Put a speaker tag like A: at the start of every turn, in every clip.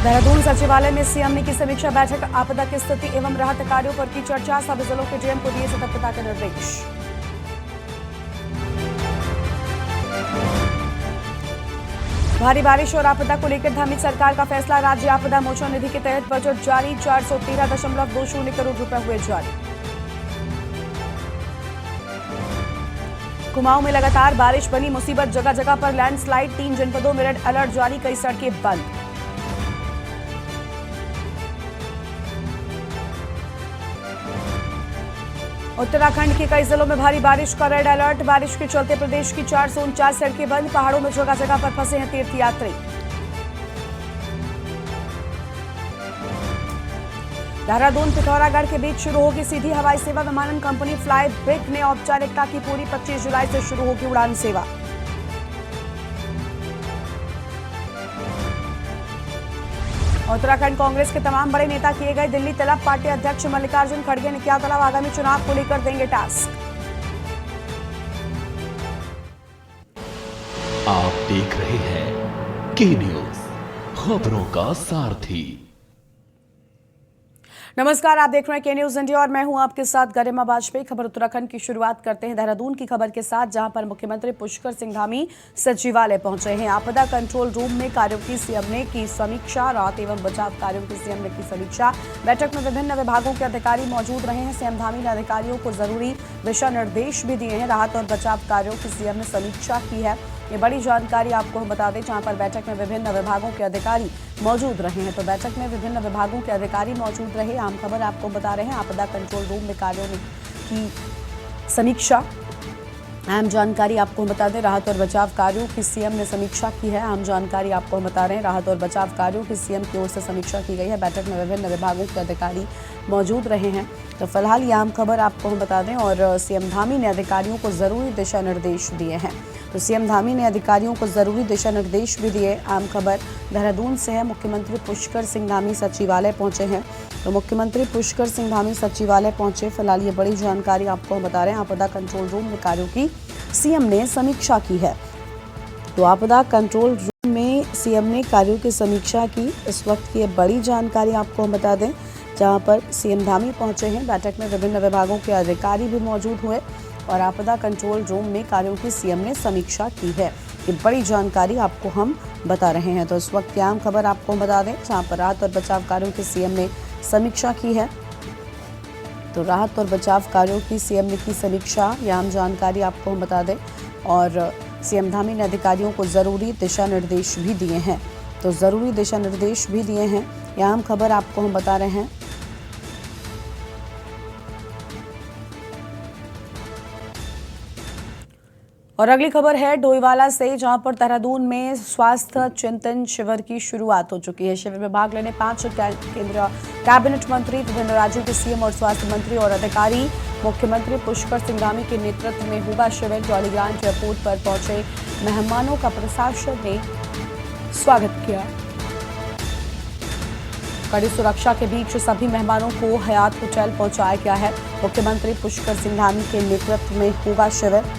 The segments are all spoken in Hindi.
A: देहरादून सचिवालय में सीएम ने की समीक्षा बैठक, आपदा की स्थिति एवं राहत कार्यों पर की चर्चा, सभी जिलों के डीएम को दिए सतर्कता के निर्देश। भारी बारिश और आपदा को लेकर थमी सरकार का फैसला, राज्य आपदा मोचन निधि के तहत बजट जारी, 413.20 करोड़ रुपए हुए जारी। कुमाऊं में लगातार बारिश बनी मुसीबत, जगह जगह पर लैंडस्लाइड, 3 जनपदों में रेड अलर्ट जारी, कई सड़कें बंद। उत्तराखंड के कई जिलों में भारी बारिश का रेड अलर्ट, बारिश के चलते प्रदेश की 449 सड़कें बंद, पहाड़ों में जगह जगह पर फंसे हैं तीर्थयात्री। देहरादून पिथौरागढ़ के बीच शुरू होगी सीधी हवाई सेवा, विमानन कंपनी फ्लाई ब्रिक ने औपचारिकता की पूरी, 25 जुलाई से शुरू होगी उड़ान सेवा। उत्तराखंड कांग्रेस के तमाम बड़े नेता किए गए दिल्ली तलब, पार्टी अध्यक्ष मल्लिकार्जुन खड़गे ने किया तलब, आगामी चुनाव को लेकर देंगे टास्क।
B: आप देख रहे हैं के न्यूज, खबरों का सारथी।
A: नमस्कार, आप देख रहे हैं के न्यूज इंडिया और मैं हूं आपके साथ गरिमा वाजपेयी। खबर उत्तराखंड की शुरुआत करते हैं देहरादून की खबर के साथ, जहां पर मुख्यमंत्री पुष्कर सिंह धामी सचिवालय पहुंचे हैं। आपदा कंट्रोल रूम में कार्यों की सीएम ने की समीक्षा, राहत एवं बचाव कार्यों की सीएम ने की समीक्षा। बैठक में विभिन्न विभागों के अधिकारी मौजूद रहे हैं। सीएम धामी ने अधिकारियों को जरूरी दिशा निर्देश भी दिए हैं। राहत और बचाव कार्यों की सीएम ने समीक्षा की है, ये बड़ी जानकारी आपको हम बता दें, जहां पर बैठक में विभिन्न विभागों के अधिकारी मौजूद रहे हैं। तो बैठक में विभिन्न विभागों के अधिकारी मौजूद रहे। आम खबर आपको बता रहे हैं, आपदा कंट्रोल रूम में कार्यों की समीक्षा। अहम जानकारी आपको बता दें, राहत और बचाव कार्यों की सीएम ने समीक्षा की है। आम जानकारी आपको हम बता रहे हैं, राहत और बचाव कार्यों की सीएम की ओर से समीक्षा की गई है। बैठक में विभिन्न विभागों के अधिकारी मौजूद रहे हैं। तो फिलहाल ये आम खबर आपको हम बता दें, और सीएम धामी ने अधिकारियों को जरूरी दिशा निर्देश दिए हैं। तो सीएम धामी ने अधिकारियों को जरूरी दिशा निर्देश भी दिए। आम खबर देहरादून से है, मुख्यमंत्री पुष्कर सिंह धामी सचिवालय पहुंचे हैं। तो मुख्यमंत्री पुष्कर सिंह धामी सचिवालय पहुंचे, फिलहाल ये बड़ी जानकारी आपको हम बता रहे हैं। आपदा कंट्रोल रूम में कार्यों की सीएम ने समीक्षा की है। तो आपदा कंट्रोल रूम में सीएम ने कार्यों की समीक्षा की। इस वक्त की बड़ी जानकारी आपको हम बता दें, जहां पर सीएम धामी पहुंचे हैं। बैठक में विभिन्न विभागों के अधिकारी भी मौजूद हुए और आपदा कंट्रोल रूम में कार्यों की सीएम ने समीक्षा की है। ये बड़ी जानकारी आपको हम बता रहे हैं। तो इस वक्त की आम खबर आपको बता दें, जहां पर राहत और बचाव कार्यों की सीएम ने समीक्षा की है। तो राहत और बचाव कार्यों की सीएम ने की समीक्षा, ये आम जानकारी आपको हम बता दें। और सीएम धामी ने अधिकारियों को जरूरी दिशा निर्देश भी दिए हैं। तो जरूरी दिशा निर्देश भी दिए हैं, ये आम खबर आपको हम बता रहे हैं। और अगली खबर है डोईवाला से, जहां पर देहरादून में स्वास्थ्य चिंतन शिविर की शुरुआत हो चुकी है। शिविर में भाग लेने 5 केंद्रीय कैबिनेट मंत्री, विभिन्न राज्यों के सीएम और स्वास्थ्य मंत्री और अधिकारी। मुख्यमंत्री पुष्कर सिंह धामी के नेतृत्व में होगा शिविर। जॉलीग्रांट एयरपोर्ट पर पहुंचे मेहमानों का प्रशासन ने स्वागत किया। कड़ी सुरक्षा के बीच सभी मेहमानों को हयात होटल पहुंचाया गया है। मुख्यमंत्री पुष्कर सिंह धामी के नेतृत्व में होगा शिविर,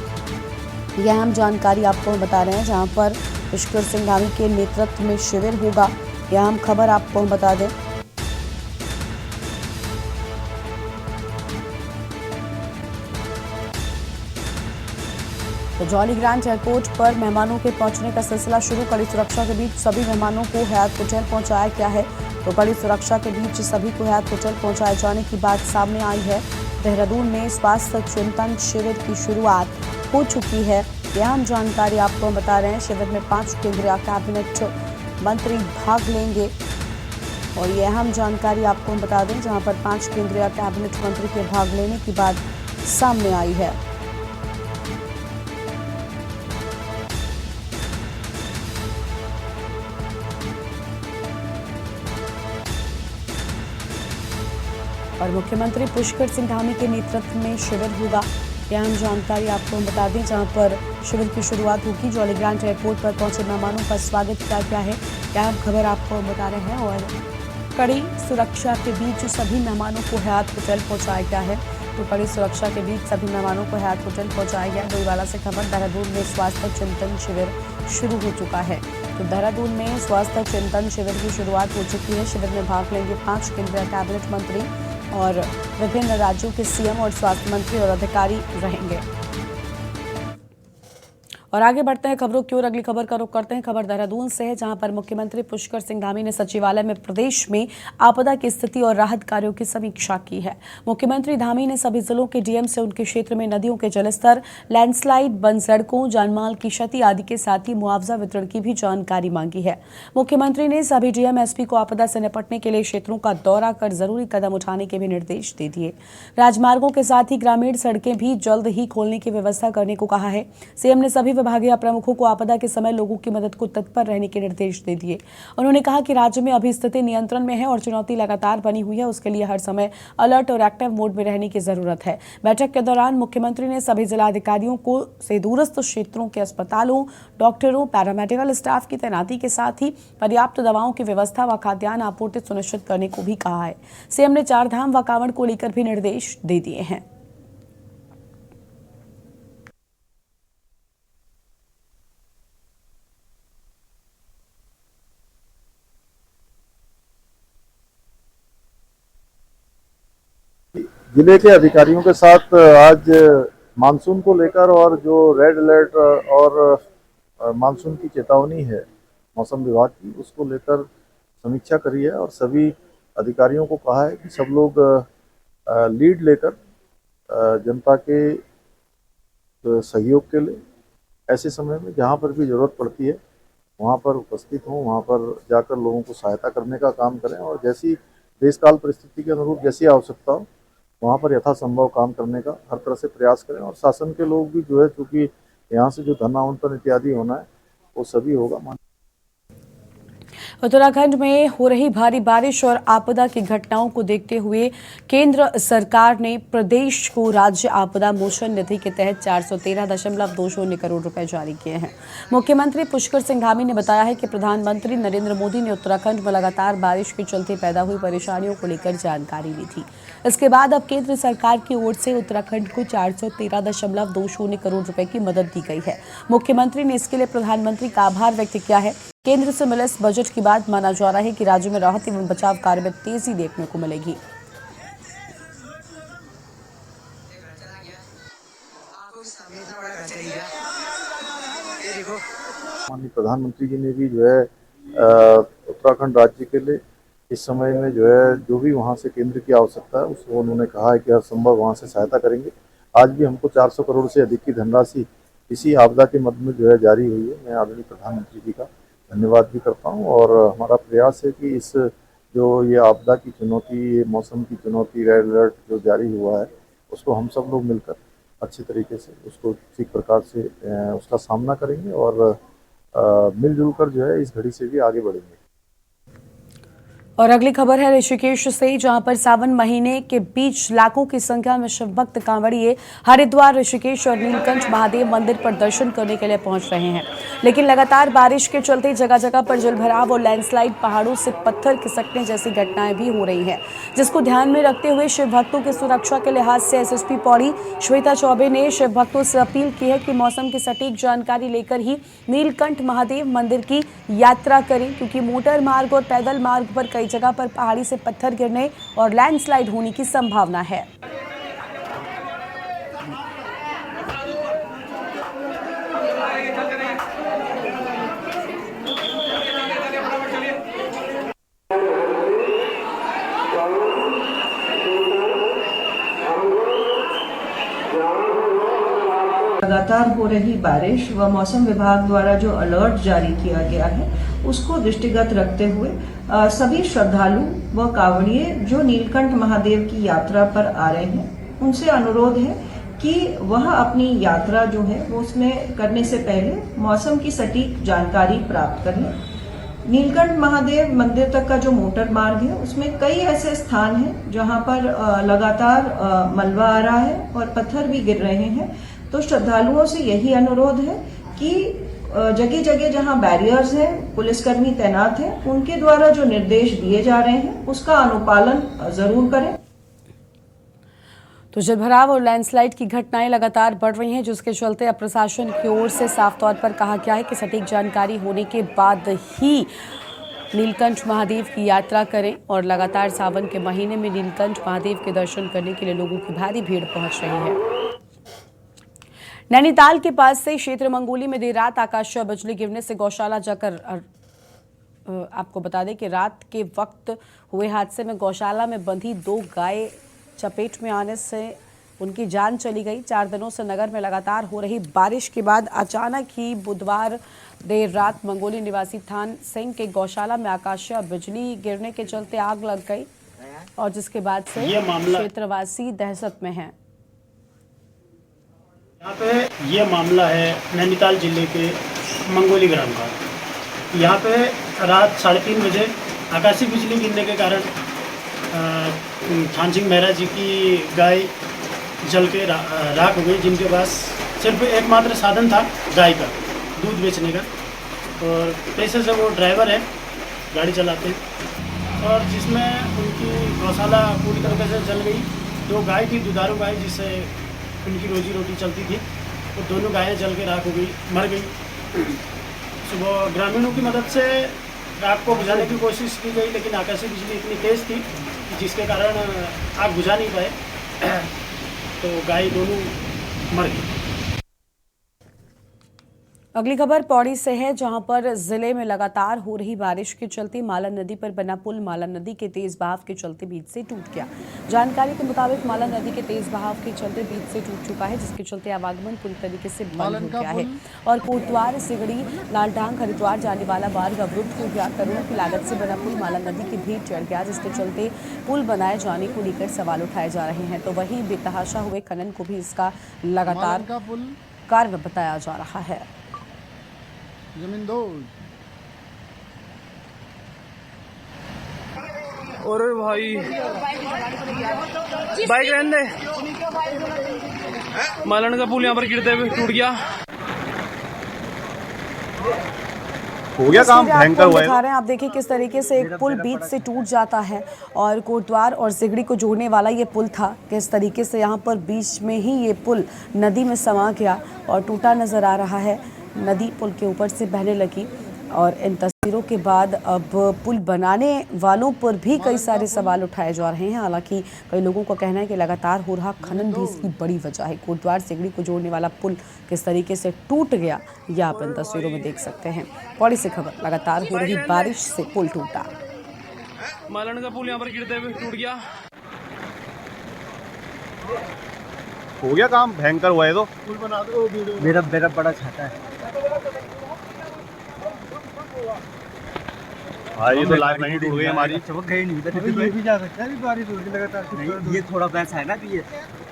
A: यह हम जानकारी आपको बता रहे हैं। जहां पर पुष्कर सिंह धामी के नेतृत्व में शिविर होगा, यह हम खबर आपको बता दें। तो जॉलीग्रांट एयरपोर्ट पर मेहमानों के पहुंचने का सिलसिला शुरू। कड़ी सुरक्षा के बीच सभी मेहमानों को हयात होटल पहुंचाया गया है। तो कड़ी सुरक्षा के बीच सभी को हयात होटल पहुंचाए जाने की बात सामने आई है। देहरादून में स्वास्थ्य चिंतन शिविर की शुरुआत हो चुकी है, यह हम जानकारी आपको बता रहे हैं। शिविर में 5 केंद्रीय कैबिनेट मंत्री भाग लेंगे और यह हम जानकारी आपको बता दें, जहां पर 5 केंद्रीय कैबिनेट मंत्री के भाग लेने की बात सामने आई है। और मुख्यमंत्री पुष्कर सिंह धामी के नेतृत्व में शिविर होगा, यह हम जानकारी आपको हम बता दें। जहां पर शिविर की शुरुआत होगी, जॉलीग्रांट एयरपोर्ट पर पहुंचे मेहमानों का स्वागत किया गया है, यह हम खबर आपको बता रहे हैं। और कड़ी सुरक्षा के बीच सभी मेहमानों को हयात होटल पहुंचाया गया है। तो कड़ी सुरक्षा के बीच सभी मेहमानों को हयात होटल पहुंचाया गया। डोईवाला से खबर, देहरादून में स्वास्थ्य चिंतन शिविर शुरू हो चुका है। तो देहरादून में स्वास्थ्य चिंतन शिविर की शुरुआत हो चुकी है। शिविर में भाग लेंगे 5 केंद्रीय कैबिनेट मंत्री और विभिन्न राज्यों के सीएम और स्वास्थ्य मंत्री और अधिकारी रहेंगे। और आगे बढ़ते हैं खबरों की ओर। अगली खबर का रुख करते हैं। खबर देहरादून से है, जहां पर मुख्यमंत्री पुष्कर सिंह धामी ने सचिवालय में प्रदेश में आपदा की स्थिति और राहत कार्यों की समीक्षा की है। मुख्यमंत्री धामी ने सभी जिलों के डीएम से उनके क्षेत्र में नदियों के जलस्तर, लैंडस्लाइड, बंद सड़कों, जानमाल की क्षति आदि के साथ ही मुआवजा वितरण की भी जानकारी मांगी है। मुख्यमंत्री ने सभी डीएम एसपी को आपदा से निपटने के लिए क्षेत्रों का दौरा कर जरूरी कदम उठाने के भी निर्देश दे दिए। राजमार्गों के साथ ही ग्रामीण सड़कें भी जल्द ही खोलने की व्यवस्था करने को कहा है। सीएम ने सभी विभागीय प्रमुखों को आपदा के समय लोगों की मदद को तत्पर रहने के निर्देश दे दिए। उन्होंने कहा कि राज्य में अभी स्थिति नियंत्रण में है और चुनौती लगातार बनी हुई है, उसके लिए हर समय अलर्ट और एक्टिव मोड में रहने की जरूरत है। बैठक के दौरान मुख्यमंत्री ने सभी जिलाधिकारियों को से दूरस्थ क्षेत्रों के अस्पतालों, डॉक्टरों, पैरामेडिकल स्टाफ की तैनाती के साथ ही पर्याप्त दवाओं की व्यवस्था व खाद्यान्न आपूर्ति सुनिश्चित करने को भी कहा है। सीएम ने 4 धाम व कांवड़ को लेकर भी निर्देश दे दिए हैं।
C: जिले के अधिकारियों के साथ आज मानसून को लेकर और जो रेड अलर्ट और मानसून की चेतावनी है मौसम विभाग की, उसको लेकर समीक्षा करी है और सभी अधिकारियों को कहा है कि सब लोग लीड लेकर जनता के सहयोग के लिए ऐसे समय में जहां पर भी जरूरत पड़ती है वहां पर उपस्थित हों, वहां पर जाकर लोगों को सहायता करने का काम करें और जैसी देशकाल परिस्थिति के अनुरूप जैसी आवश्यकता हो वहाँ पर यथासंभव काम करने का हर तरह से प्रयास करें। और शासन के लोग भी जो है, चूँकि यहाँ से जो धन आवंटन इत्यादि होना है वो सभी होगा।
A: उत्तराखंड में हो रही भारी बारिश और आपदा की घटनाओं को देखते हुए केंद्र सरकार ने प्रदेश को राज्य आपदा मोचन निधि के तहत 413.20 करोड़ रुपए जारी किए हैं। मुख्यमंत्री पुष्कर सिंह धामी ने बताया है कि प्रधानमंत्री नरेंद्र मोदी ने उत्तराखंड में लगातार बारिश के चलते पैदा हुई परेशानियों को लेकर जानकारी ली थी। इसके बाद अब केंद्र सरकार की ओर से उत्तराखंड को 413.20 करोड़ रुपए की मदद दी गई है। मुख्यमंत्री ने इसके लिए प्रधानमंत्री का आभार व्यक्त किया है। केंद्र से मिले इस बजट के बाद माना जा रहा है कि राज्य में राहत एवं बचाव कार्य में तेजी देखने को मिलेगी।
C: माननीय प्रधानमंत्री जी ने भी जो है उत्तराखंड राज्य के लिए इस समय में जो है जो भी वहाँ से केंद्र की आवश्यकता है उसको उन्होंने कहा है कि हर संभव वहाँ से सहायता करेंगे। आज भी हमको 400 करोड़ से अधिक की धनराशि इसी आपदा के मद में जो है जारी हुई है। मैं आदरणीय प्रधानमंत्री जी का धन्यवाद भी करता हूँ और हमारा प्रयास है कि इस जो ये आपदा की चुनौती, ये मौसम की चुनौती, रेड अलर्ट जो जारी हुआ है उसको हम सब लोग मिलकर अच्छी तरीके से उसको ठीक प्रकार से उसका सामना करेंगे और मिलजुल कर जो है इस घड़ी से भी आगे बढ़ेंगे।
A: और अगली खबर है ऋषिकेश से, जहां पर सावन महीने के बीच लाखों की संख्या में शिव भक्त कांवड़िए हरिद्वार, ऋषिकेश और नीलकंठ महादेव मंदिर पर दर्शन करने के लिए पहुंच रहे हैं। लेकिन लगातार बारिश के चलते जगह जगह पर जलभराव और लैंडस्लाइड, पहाड़ों से पत्थर खिसकने जैसी घटनाएं भी हो रही हैं, जिसको ध्यान में रखते हुए शिव भक्तों की सुरक्षा के लिहाज से एसएसपी पौड़ी श्वेता चौबे ने शिव भक्तों से अपील की है कि मौसम की सटीक जानकारी लेकर ही नीलकंठ महादेव मंदिर की यात्रा करें, क्योंकि मोटर मार्ग और पैदल मार्ग पर जगह पर पहाड़ी से पत्थर गिरने और लैंडस्लाइड होने की संभावना है।
D: लगातार हो रही बारिश व मौसम विभाग द्वारा जो अलर्ट जारी किया गया है उसको दृष्टिगत रखते हुए सभी श्रद्धालु व कांवड़िए जो नीलकंठ महादेव की यात्रा पर आ रहे हैं उनसे अनुरोध है कि वह अपनी यात्रा जो है वो उसमें करने से पहले मौसम की सटीक जानकारी प्राप्त कर लें। नीलकंठ महादेव मंदिर तक का जो मोटर मार्ग है उसमें कई ऐसे स्थान हैं जहां पर लगातार मलबा आ रहा है और पत्थर भी गिर रहे हैं। तो श्रद्धालुओं से यही अनुरोध है कि जगह जगह जहां बैरियर्स हैं, पुलिसकर्मी तैनात हैं, उनके द्वारा जो निर्देश दिए जा रहे हैं उसका अनुपालन जरूर करें।
A: तो जलभराव और लैंडस्लाइड की घटनाएं लगातार बढ़ रही हैं, जिसके चलते अब प्रशासन की ओर से साफ तौर पर कहा गया है कि सटीक जानकारी होने के बाद ही नीलकंठ महादेव की यात्रा करें। और लगातार सावन के महीने में नीलकंठ महादेव के दर्शन करने के लिए लोगों की भारी भीड़ पहुंच रही है। नैनीताल के पास से क्षेत्र मंगोली में देर रात आकाशीय बिजली गिरने से गौशाला जाकर आपको बता दें कि रात के वक्त हुए हादसे में गौशाला में बंधी 2 गाय चपेट में आने से उनकी जान चली गई। 4 दिनों से नगर में लगातार हो रही बारिश के बाद अचानक ही बुधवार देर रात मंगोली निवासी थान सिंह के गौशाला में आकाशीय बिजली गिरने के चलते आग लग गई और जिसके बाद से क्षेत्रवासी दहशत में हैं।
E: यहाँ पे ये मामला है नैनीताल जिले के मंगोली ग्राम का। यहाँ पे रात 3:30 बजे आकाशीय बिजली गिरने के कारण थान सिंह मेहरा जी की गाय जल के राख हो गई, जिनके पास सिर्फ एकमात्र साधन था गाय का दूध बेचने का, और पैसे से वो ड्राइवर है, गाड़ी चलाते हैं, और जिसमें उनकी गौशाला पूरी तरीके से जल गई। 2 गाय थी, दुधारू गाय, जिससे उनकी रोजी रोटी चलती थी, वो दोनों गायें जल के राख हो गई, मर गई। सुबह ग्रामीणों की मदद से आग को बुझाने की कोशिश की गई, लेकिन आकाशीय बिजली इतनी तेज़ थी जिसके कारण आग बुझा नहीं पाए, तो गाय दोनों मर गई।
A: अगली खबर पौड़ी से है, जहां पर जिले में लगातार हो रही बारिश के चलते मालन नदी पर बना पुल मालन नदी के तेज बहाव के चलते बीच से टूट गया। जानकारी के मुताबिक मालन नदी के तेज बहाव के चलते बीच से टूट चुका है, जिसके चलते आवागमन पूरी तरीके से बंद हो गया है और कोटद्वार सिगड़ी लालडांग हरिद्वार जाने वाला मार्ग अवरुद्ध हो गया। करोड़ों की लागत से बना पुल मालन नदी की भीड़ चढ़ गया, जिसके चलते पुल बनाए जाने को लेकर सवाल उठाए जा रहे हैं। तो वहीं बेतहाशा हुए खनन को भी इसका लगातार कार्य बताया जा रहा है।
F: जमीन दो
G: और भाई बाइक रहने दे। मालन का पुल यहाँ पर गिरते हुए टूट गया।
F: हो गया काम भयंकर हुआ है।
A: दिखा रहे हैं आप, देखिए किस तरीके से एक पुल बीच से टूट जाता है और कोटद्वार और सिगड़ी को जोड़ने वाला ये पुल था, किस तरीके से यहाँ पर बीच में ही ये पुल नदी में समा गया और टूटा नजर आ रहा है। नदी पुल के ऊपर से बहने लगी और इन तस्वीरों के बाद अब पुल बनाने वालों पर भी कई सारे सवाल उठाए जा रहे हैं। हालांकि कई लोगों का कहना है कि लगातार हो रहा खनन भी इसकी बड़ी वजह है। कोटद्वार सिगड़ी को जोड़ने वाला पुल किस तरीके से टूट गया, यह आप इन तस्वीरों में देख सकते हैं। पौड़ी से खबर, लगातार हो रही बारिश से पुल टूटा।
G: मालन का पुल यहाँ पर गिरते हुए टूट गया।
F: हो गया काम भयंकर हुआ है। तो
E: पुल बना दो,
H: मेरा बड़ा छाता है।
F: भाई ये तो लाइफ लाइन टूट गई हमारी।
H: चमक गई नहीं, ये भी जा सकता है, बारिश हो रही लगातार। नहीं, ये थोड़ा वैसा है ना कि ये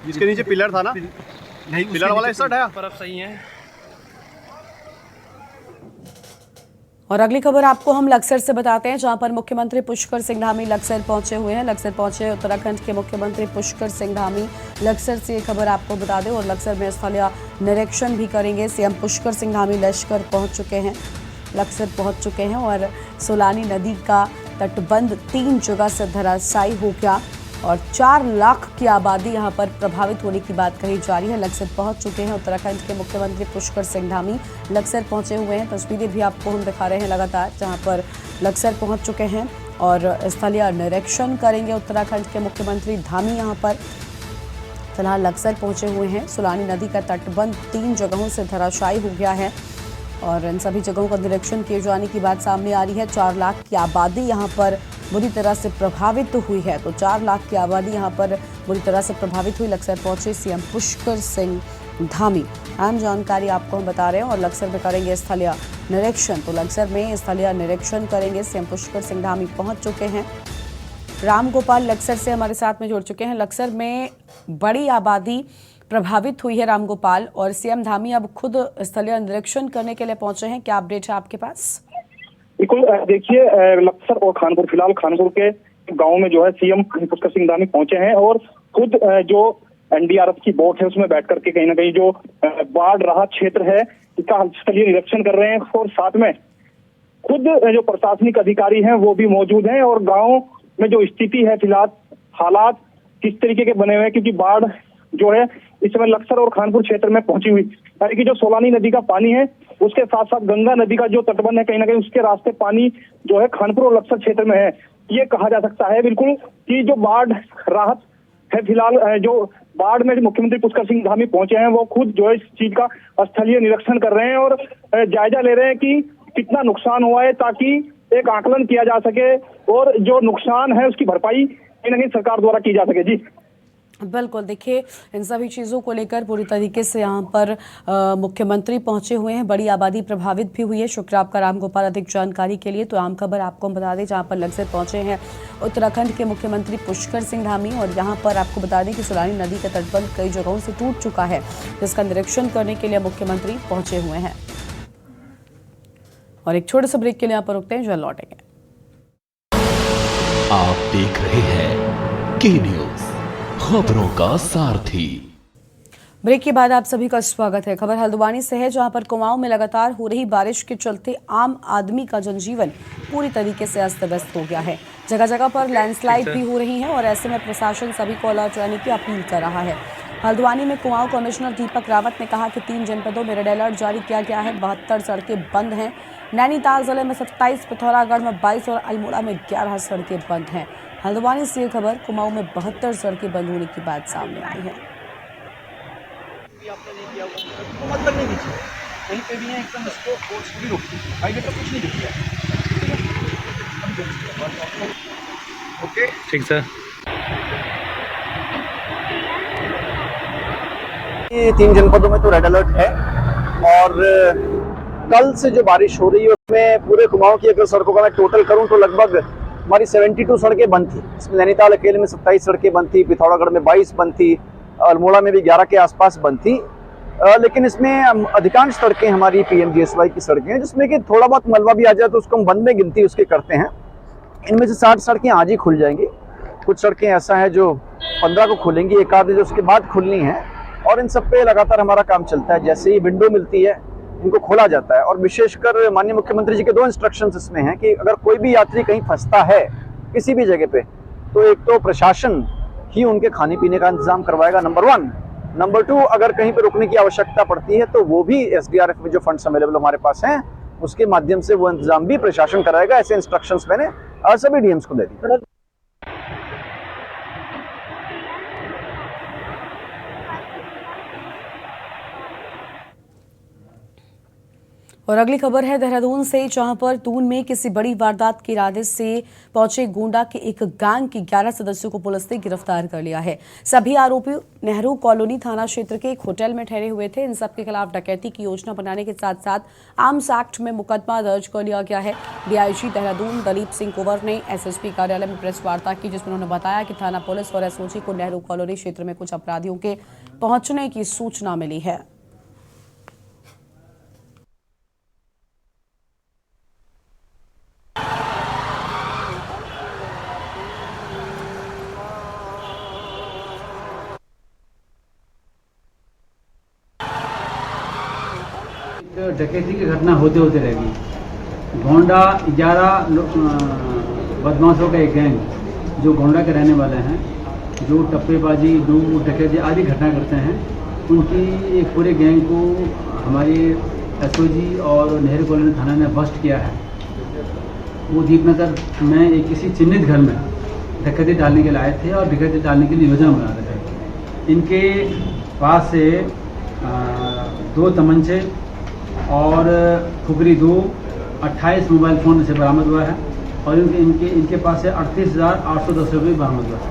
F: जिसके नीचे पिलर था ना,
H: नहीं
F: पिलर वाला हिस्सा हटाया।
G: तरफ सही है।
A: और अगली खबर आपको हम लक्सर से बताते हैं, जहां पर मुख्यमंत्री पुष्कर सिंह धामी लक्सर पहुंचे हुए हैं। लक्सर पहुंचे उत्तराखंड के मुख्यमंत्री पुष्कर सिंह धामी लक्सर से ये खबर आपको बता दें, और लक्सर में स्थलीय निरीक्षण भी करेंगे। सीएम पुष्कर सिंह धामी लश्कर पहुंच चुके हैं, लक्सर पहुंच चुके हैं और सोलानी नदी का तटबंध 3 जगह से धराशायी हो गया और 4 लाख की आबादी यहां पर प्रभावित होने की बात कही जा रही है। लक्सर पहुंच चुके हैं उत्तराखंड के मुख्यमंत्री पुष्कर सिंह धामी, लक्सर पहुंचे हुए हैं। तस्वीरें भी आपको हम दिखा रहे हैं लगातार, जहां पर लक्सर पहुंच चुके हैं और स्थलीय निरीक्षण करेंगे उत्तराखंड के मुख्यमंत्री धामी। यहां पर फिलहाल लक्सर पहुंचे हुए हैं। सोलानी नदी का तटबंध 3 जगहों से धराशायी हो गया है और इन सभी जगहों का निरीक्षण किए जाने की बात सामने आ रही है। 4 लाख की आबादी यहाँ पर बुरी तरह से प्रभावित हुई है, तो 4 लाख की आबादी यहाँ पर बुरी तरह से प्रभावित हुई। लक्सर पहुंचे सीएम पुष्कर सिंह धामी, अहम जानकारी आपको हम बता रहे हैं। और लक्सर में करेंगे स्थलीय निरीक्षण, तो लक्सर में स्थलीय निरीक्षण करेंगे सीएम पुष्कर सिंह धामी पहुंच चुके हैं। रामगोपाल लक्सर से हमारे साथ में जुड़ चुके हैं। लक्सर में बड़ी आबादी प्रभावित हुई है रामगोपाल, और सीएम धामी अब खुद स्थलीय निरीक्षण करने के लिए पहुंचे हैं। क्या अपडेट है आपके पास?
I: बिल्कुल, देखिए लक्सर और खानपुर, फिलहाल खानपुर के गांव में जो है सीएम पुष्कर सिंह धामी पहुंचे हैं और खुद जो एनडीआरएफ की बोट है उसमें बैठ करके कहीं ना कहीं जो बाढ़ रहा क्षेत्र है इसका स्थलीय निरीक्षण कर रहे हैं। और साथ में खुद जो प्रशासनिक अधिकारी हैं वो भी मौजूद हैं और गाँव में जो स्थिति है फिलहाल हालात किस तरीके के बने हुए हैं, क्योंकि बाढ़ जो है इस समय लक्सर और खानपुर क्षेत्र में पहुंची हुई, यानी कि जो सोलानी नदी का पानी है उसके साथ साथ गंगा नदी का जो तटबंध है कहीं ना कहीं उसके रास्ते पानी जो है खानपुर और लक्सर क्षेत्र में है। ये कहा जा सकता है बिल्कुल कि जो बाढ़ राहत है फिलहाल, जो बाढ़ में मुख्यमंत्री पुष्कर सिंह धामी पहुंचे हैं वो खुद जो है इस चीज का स्थलीय निरीक्षण कर रहे हैं और जायजा ले रहे हैं कि कितना नुकसान हुआ है, ताकि एक आकलन किया जा सके और जो नुकसान है उसकी भरपाई कहीं ना कहीं सरकार द्वारा की जा सके। जी
A: बिल्कुल, देखिए इन सभी चीज़ों को लेकर पूरी तरीके से यहाँ पर मुख्यमंत्री पहुंचे हुए हैं। बड़ी आबादी प्रभावित भी हुई है। शुक्र आपका रामगोपाल। अधिक जानकारी के लिए तो आम खबर आपको हम बता दें, जहाँ पर लक्सर पहुंचे हैं उत्तराखंड के मुख्यमंत्री पुष्कर सिंह धामी, और यहाँ पर आपको बता दें कि सोलानी नदी का तटबंध कई जगहों से टूट चुका है, जिसका निरीक्षण करने के लिए मुख्यमंत्री पहुंचे हुए हैं। और एक छोटे से ब्रेक के लिए यहाँ पर रुकते हैं, जो लौटेंगे।
B: आप देख रहे हैं के न्यूज़, खबरों का सारथी।
A: ब्रेक के बाद आप सभी का स्वागत है। खबर हल्द्वानी से है, जहां पर कुमाऊं में लगातार हो रही बारिश के चलते आम आदमी का जनजीवन पूरी तरीके से अस्त व्यस्त हो गया है। जगह जगह पर लैंडस्लाइड भी हो रही हैं और ऐसे में प्रशासन सभी को अलर्ट रहने की अपील कर रहा है। हल्द्वानी में कुमाऊं कमिश्नर दीपक रावत ने कहा कि 3 जनपदों में रेड अलर्ट जारी किया गया है। 72 सड़कें बंद हैं। नैनीताल जिले में 27, पिथौरागढ़ में 22 और अल्मोड़ा में 11 सड़कें बंद हैं। हल्द्वानी से खबर, कुमाऊं में 72 सड़कें बंद होने की बात सामने आई है।
H: मतलब नहीं दीजिए, कहीं पे भी है एकदम इसको फोर्सफुली रोकिए। भाई बेटा कुछ नहीं दिखता। ओके
F: ठीक सर।
H: ये 3 जनपदों में तो रेड अलर्ट है और कल से जो बारिश हो रही है उसमें पूरे कुमाऊं की अगर सड़कों का मैं टोटल करूं तो लगभग हमारी 72 सड़कें बंद थी। इसमें नैनीताल अकेले में 27 सड़कें बंद थी, पिथौरागढ़ में 22 बंद थी, अल्मोड़ा में भी 11 के आसपास बंद थी। लेकिन इसमें अधिकांश सड़कें हमारी PMGSY की सड़कें हैं, जिसमें कि थोड़ा बहुत मलबा भी आ जाए तो उसको हम बंद में गिनती उसके करते हैं। इनमें से 60 सड़कें आज ही खुल जाएंगी। कुछ सड़कें ऐसा है जो 15 को खुलेंगी, एक आध जो उसके बाद खुलनी है, और इन सब पे लगातार हमारा काम चलता है। जैसे ही विंडो मिलती है इनको खोला जाता है। और विशेषकर माननीय मुख्यमंत्री जी के 2 इंस्ट्रक्शंस इसमें हैं कि अगर कोई भी यात्री कहीं फंसता है किसी भी जगह पे, तो एक तो प्रशासन ही उनके खाने पीने का इंतजाम करवाएगा, नंबर 1। नंबर 2, अगर कहीं पे रुकने की आवश्यकता पड़ती है तो वो भी SDRF में जो फंड्स अवेलेबल हमारे पास हैं उसके माध्यम से वो इंतजाम भी प्रशासन कराएगा। ऐसे इंस्ट्रक्शंस मैंने सभी DMs को दे दी।
A: और अगली खबर है देहरादून से, जहां पर दून में किसी बड़ी वारदात के इरादे से पहुंचे गुंडा के एक गैंग के 11 सदस्यों को पुलिस ने गिरफ्तार कर लिया है। सभी आरोपी नेहरू कॉलोनी थाना क्षेत्र के एक होटल में ठहरे हुए थे। इन सब के खिलाफ डकैती की योजना बनाने के साथ साथ आर्म्स एक्ट में मुकदमा दर्ज कर लिया गया है। DIG देहरादून दलीप सिंह कुंवर ने SSP कार्यालय में प्रेस वार्ता की, जिसमें उन्होंने बताया कि थाना पुलिस और SOG को नेहरू कॉलोनी क्षेत्र में कुछ अपराधियों के पहुंचने की सूचना मिली है।
J: डकैती की घटना होते होते रहेगी। गोंडा 11 बदमाशों का एक गैंग जो गोंडा के रहने वाले हैं, जो टप्पेबाजी, लूट, डकैती आदि घटना करते हैं, उनकी एक पूरे गैंग को हमारे SOG और नेहरू कॉलोनी थाना ने बस्ट किया है। वो दीपनगर में एक किसी चिन्हित घर में डकैती डालने के लिए आए थे और डकैती डालने के लिए योजना बना रहे थे। इनके पास से 2 तमंचे और खुबरी 2, 28 मोबाइल फ़ोन से बरामद हुआ है और इनके पास से 38,810 रुपये बरामद हुआ है।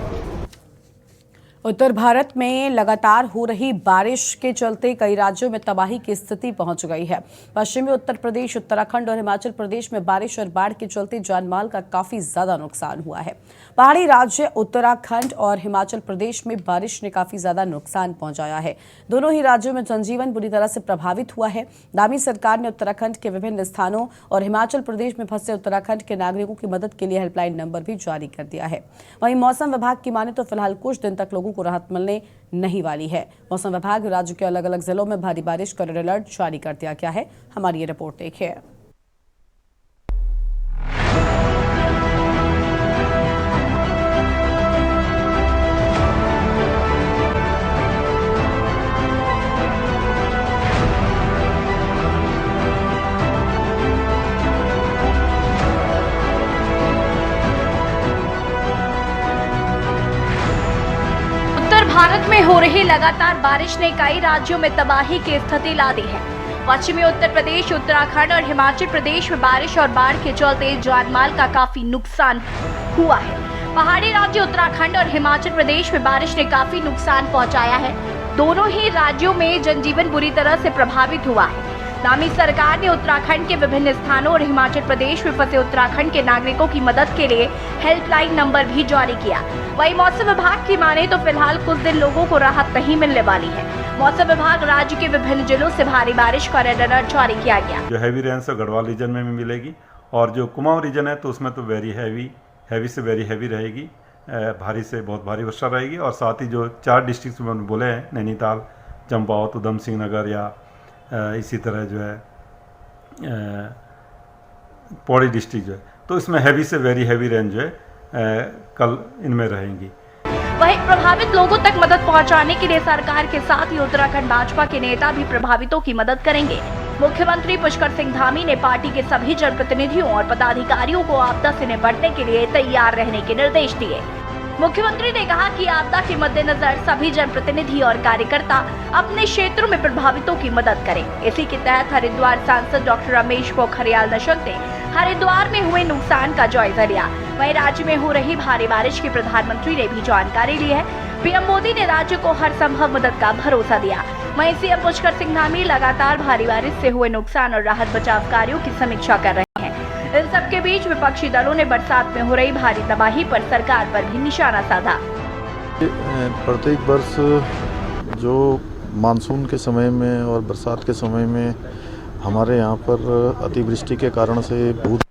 A: उत्तर भारत में लगातार हो रही बारिश के चलते कई राज्यों में तबाही की स्थिति पहुंच गई है। पश्चिमी उत्तर प्रदेश, उत्तराखंड और हिमाचल प्रदेश में बारिश और बाढ़ के चलते जानमाल का काफी ज्यादा नुकसान हुआ है। पहाड़ी राज्य उत्तराखंड और हिमाचल प्रदेश में बारिश ने काफी ज्यादा नुकसान पहुंचाया है। दोनों ही राज्यों में जनजीवन बुरी तरह से प्रभावित हुआ है। दामी सरकार ने उत्तराखंड के विभिन्न स्थानों और हिमाचल प्रदेश में फंसे उत्तराखंड के नागरिकों की मदद के लिए हेल्पलाइन नंबर भी जारी कर दिया है। वहीं मौसम विभाग की माने तो फिलहाल कुछ दिन तक लोगों को राहत मिलने नहीं वाली है। मौसम विभाग राज्य के अलग अलग जिलों में भारी बारिश का रेड अलर्ट जारी कर दिया गया है। हमारी ये रिपोर्ट देखिए।
K: भारत में हो रही लगातार बारिश ने कई राज्यों में तबाही की स्थिति ला दी है। पश्चिमी उत्तर प्रदेश, उत्तराखंड और हिमाचल प्रदेश में बारिश और बाढ़ के चलते जानमाल का काफी नुकसान हुआ है। पहाड़ी राज्य उत्तराखंड और हिमाचल प्रदेश में बारिश ने काफी नुकसान पहुंचाया है। दोनों ही राज्यों में जनजीवन बुरी तरह से प्रभावित हुआ है। नामी सरकार ने उत्तराखंड के विभिन्न स्थानों और हिमाचल प्रदेश में फंसे उत्तराखंड के नागरिकों की मदद के लिए हेल्पलाइन नंबर भी जारी किया। वहीं मौसम विभाग की माने तो फिलहाल कुछ दिन लोगों को राहत नहीं मिलने वाली है। मौसम विभाग राज्य के विभिन्न जिलों से भारी बारिश का रेड अलर्ट जारी किया गया।
L: जो हैवी रेन से गढ़वाल रीजन में भी मिलेगी और जो कुमाऊं रीजन है तो उसमें तो वेरी हैवी से वेरी हैवी रहेगी, भारी से बहुत भारी वर्षा रहेगी। और साथ ही जो 4 डिस्ट्रिक्ट में बोले हैं, नैनीताल, चंपावत, उधम सिंह नगर या इसी तरह जो है पौड़ी डिस्ट्रिक्ट जो है, तो इसमें हैवी से वेरी हैवी रेन जो है कल इनमें रहेंगी।
K: वहीं प्रभावित लोगों तक मदद पहुंचाने के लिए सरकार के साथ ही उत्तराखंड भाजपा के नेता भी प्रभावितों की मदद करेंगे। मुख्यमंत्री पुष्कर सिंह धामी ने पार्टी के सभी जनप्रतिनिधियों और पदाधिकारियों को आपदा से निपटने के लिए तैयार रहने के निर्देश दिए। मुख्यमंत्री ने कहा कि आपदा के मद्देनजर सभी जनप्रतिनिधि और कार्यकर्ता अपने क्षेत्रों में प्रभावितों की मदद करें। इसी के तहत हरिद्वार सांसद डॉक्टर रमेश पोखरियाल निशंक ने हरिद्वार में हुए नुकसान का जायजा लिया। वहीं राज्य में हो रही भारी बारिश की प्रधानमंत्री ने भी जानकारी ली है। पीएम मोदी ने राज्य को हर संभव मदद का भरोसा दिया। वहीं सीएम पुष्कर सिंह धामी लगातार भारी बारिश से हुए नुकसान और राहत बचाव कार्यों की समीक्षा कर रहे हैं। इन सबके बीच विपक्षी दलों ने बरसात में हो रही भारी तबाही पर सरकार पर भी निशाना साधा।
C: प्रत्येक वर्ष जो मानसून के समय में और बरसात के समय में हमारे यहाँ पर अतिवृष्टि के कारण से बहुत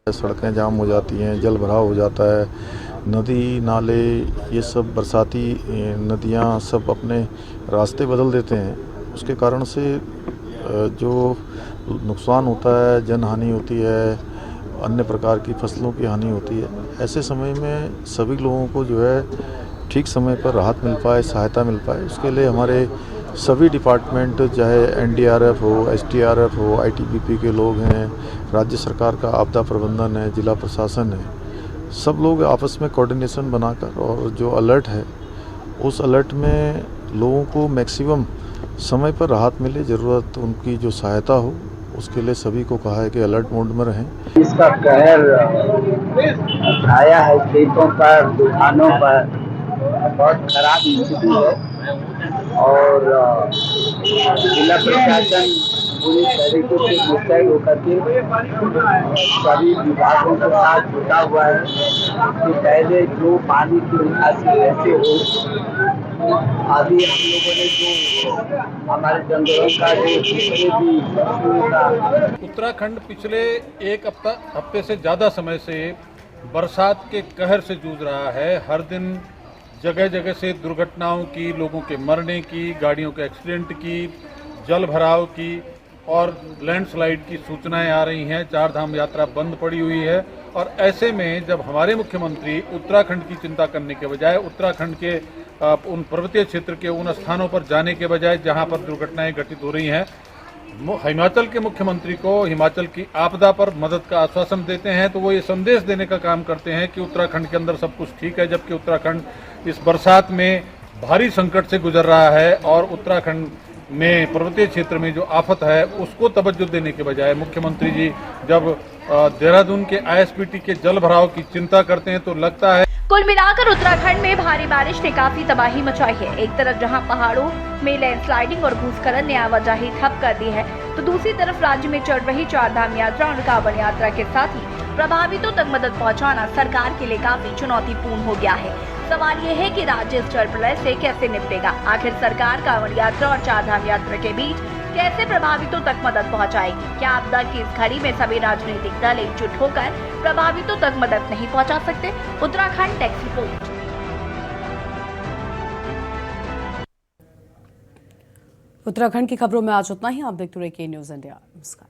C: सड़कें जाम हो जाती हैं, जल भराव हो जाता है, नदी नाले ये सब बरसाती नदियाँ सब अपने रास्ते बदल देते हैं। उसके कारण से जो नुकसान होता है, जन हानि होती है, अन्य प्रकार की फसलों की हानि होती है। ऐसे समय में सभी लोगों को जो है ठीक समय पर राहत मिल पाए, सहायता मिल पाए, उसके लिए हमारे सभी डिपार्टमेंट, चाहे एनडीआरएफ हो, एसडीआरएफ हो, आईटीबीपी के लोग हैं, राज्य सरकार का आपदा प्रबंधन है, जिला प्रशासन है, सब लोग आपस में कोऑर्डिनेशन बनाकर और जो अलर्ट है उस अलर्ट में लोगों को मैक्सिमम समय पर राहत मिले, ज़रूरत उनकी जो सहायता हो उसके लिए सभी को कहा है कि अलर्ट मोड में रहें।
J: इसका कहर आया है खेतों पर, दुकानों पर, बहुत खराब स्थिति है और जिला प्रशासन पूरी तरीके से मुस्तैद होकर के सभी विभागों के साथ जुटा हुआ है कि पहले जो पानी की निकासी कैसे हो, अभी हम लोगों ने जो हमारे जंगलों का जो
M: उत्तराखंड पिछले एक हफ्ते से ज़्यादा समय से बरसात के कहर से जूझ रहा है। हर दिन जगह जगह से दुर्घटनाओं की, लोगों के मरने की, गाड़ियों के एक्सीडेंट की, जल भराव की और लैंडस्लाइड की सूचनाएं आ रही हैं। 4 धाम यात्रा बंद पड़ी हुई है और ऐसे में जब हमारे मुख्यमंत्री उत्तराखंड की चिंता करने के बजाय उत्तराखंड के उन पर्वतीय क्षेत्र के उन स्थानों पर जाने के बजाय जहां पर दुर्घटनाएं घटित हो रही हैं, हिमाचल के मुख्यमंत्री को हिमाचल की आपदा पर मदद का आश्वासन देते हैं, तो वो ये संदेश देने का काम करते हैं कि उत्तराखंड के अंदर सब कुछ ठीक है, जबकि उत्तराखंड इस बरसात में भारी संकट से गुजर रहा है और उत्तराखंड में पर्वतीय क्षेत्र में जो आफत है उसको तवज्जो देने के बजाय मुख्यमंत्री जी जब देहरादून के आईएसपीटी के जल भराव की चिंता करते हैं तो लगता है।
K: कुल मिलाकर उत्तराखंड में भारी बारिश ने काफी तबाही मचाई है। एक तरफ जहां पहाड़ों में लैंडस्लाइडिंग और भूस्खलन ने आवाजाही ठप कर दी है, तो दूसरी तरफ राज्य में चल रही 4 धाम यात्रा और कांवड़ यात्रा के साथ ही प्रभावितों तक मदद पहुंचाना सरकार के लिए काफी चुनौतीपूर्ण हो गया है। सवाल ये है कि राज्य इस जल प्रलय से कैसे निपटेगा। आखिर सरकार कांवड़ यात्रा और 4 धाम यात्रा के बीच कैसे प्रभावितों तक मदद पहुंचाएगी? क्या आपदा की इस घड़ी में सभी राजनीतिक दल एकजुट होकर प्रभावितों तक मदद नहीं पहुंचा सकते? Uttarakhand desk report.
A: उत्तराखंड की खबरों में आज उतना ही। आप देखते रहिए के न्यूज़ इंडिया। नमस्कार।